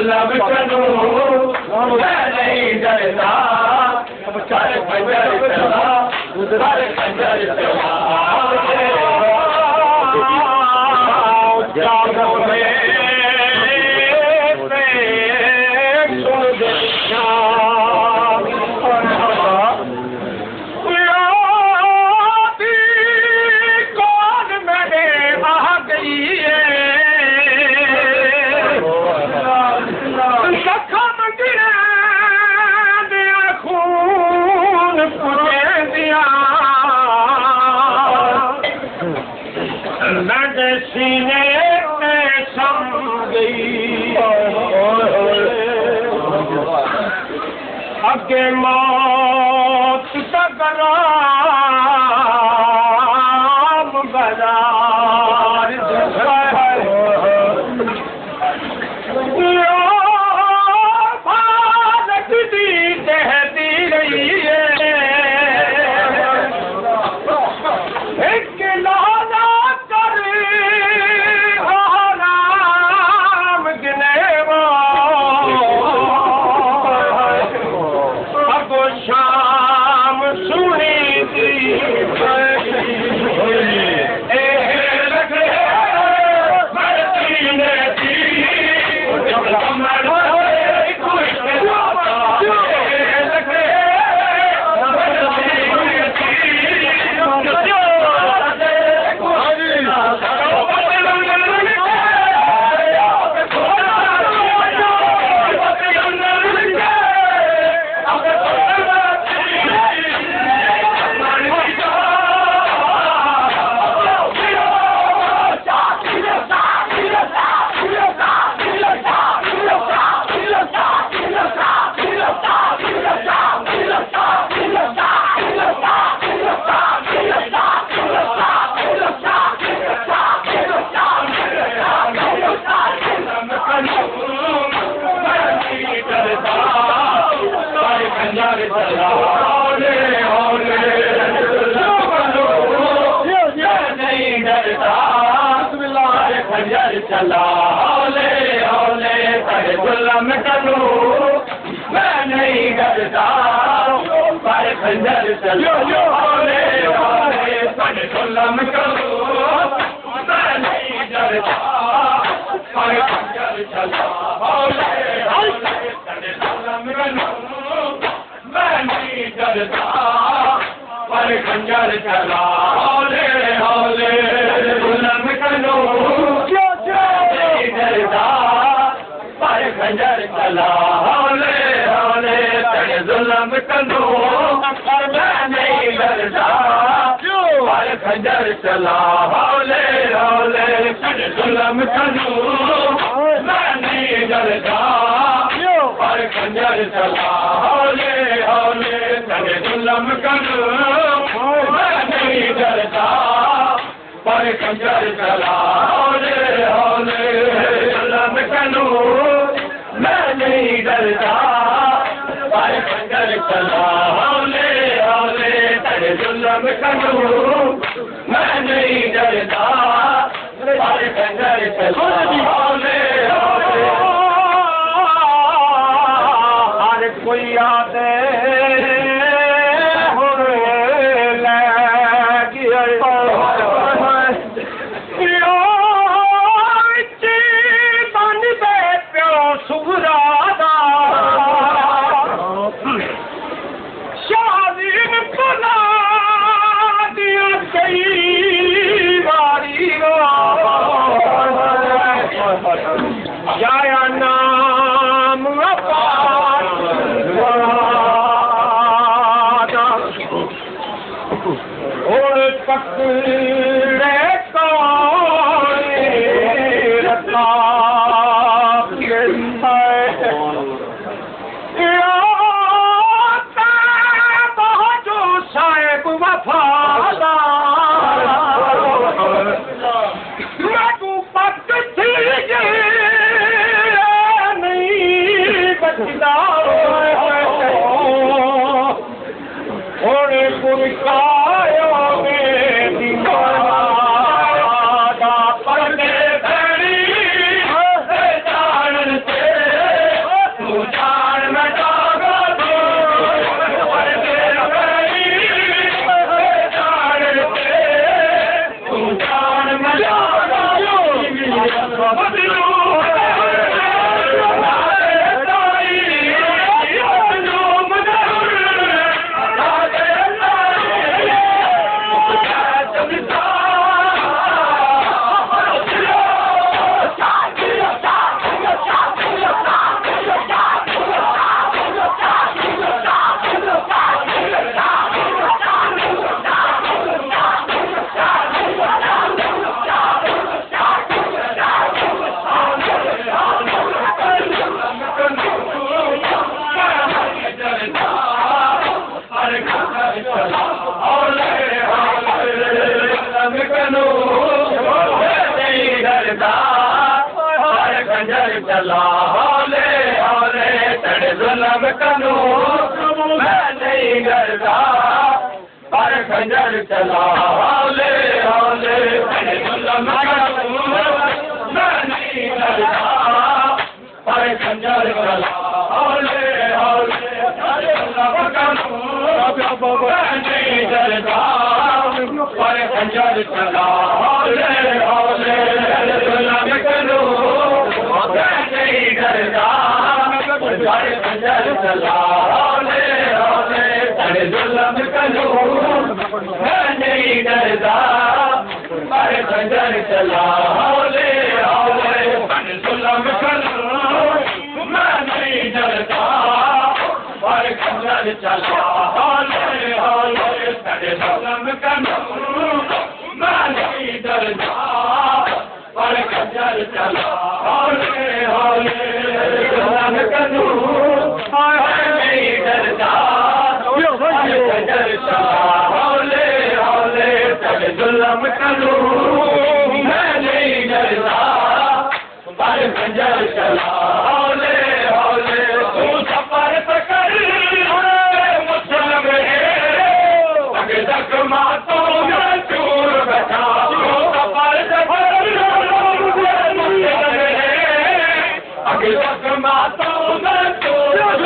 जुल्म करूं मैं नहीं डरता कर खंजर चला कर खंजर चला जागो में सुन देखा कौन मेरे आ गई है जख्म गिरे दिया खून पुरे दिया मेरे सीने में सम गई अगे मौत तक राम बाजार कहती रही है एक लाना कर राम गिने अब शाम सुनी थी चला हौले हौले पर जुल्म करूं मैं नहीं डरता पर खंजर चला हौले हौले पर जुल्म करूं मैं नहीं डरता पर खंजर चला हौले हौले पर जुल्म करूं मैं नहीं डरता पर खंजर चला हौले हौले जुल्म करूं पर खंजर चला हौले हौले तेरे जुल्म करूं मैं नहीं डरता पर खंजर चला हौले हौले तेरे जुल्म करूं मैं नहीं डरता पर खंजर चला हौले हौले तेरे जुल्म करूं मैं नहीं डरता पर खंजर चला हौले हौले जुल्म करूं मैं नहीं डरता पर खंजर चला हौले हौले तेरे जुल्म करूं मैं नहीं डरता पर खंजर चला हौले हौले हर कोई आते शादी में बना दिया गई चला हौले हौले तेरे जुल्म कनू मैं नहीं डरदा पर खंजर चला हौले हौले तेरे जुल्म कनू मैं नहीं डरदा पर खंजर चला हौले हौले तेरे जुल्म कनू मैं नहीं डरदा पर खंजर चला हौले हौले तेरे जुल्म कनू मैं नहीं डरदा पर खंजर चला हौले हौले तेरे जुल्म कनू मैं नहीं डरदा पर खंजर चला हौले हौले तेरे जुल्म कनू मैं नहीं डरदा पर खंजर चला हौले हौले तेरे जुल्म कनू मैं नहीं डरदा पर खंजर चला हौले हौले जुल्म कनू मैं नहीं डरदा पर खंजर चला हौले हौले तेरे जुल्म कनू मैं नहीं डरदा पर खंजर चला हौले हौले तू सफर कर मुसलम है अगे तक मातो मैं चूर बैठा तू सफर अगे तक मातो मैं चूर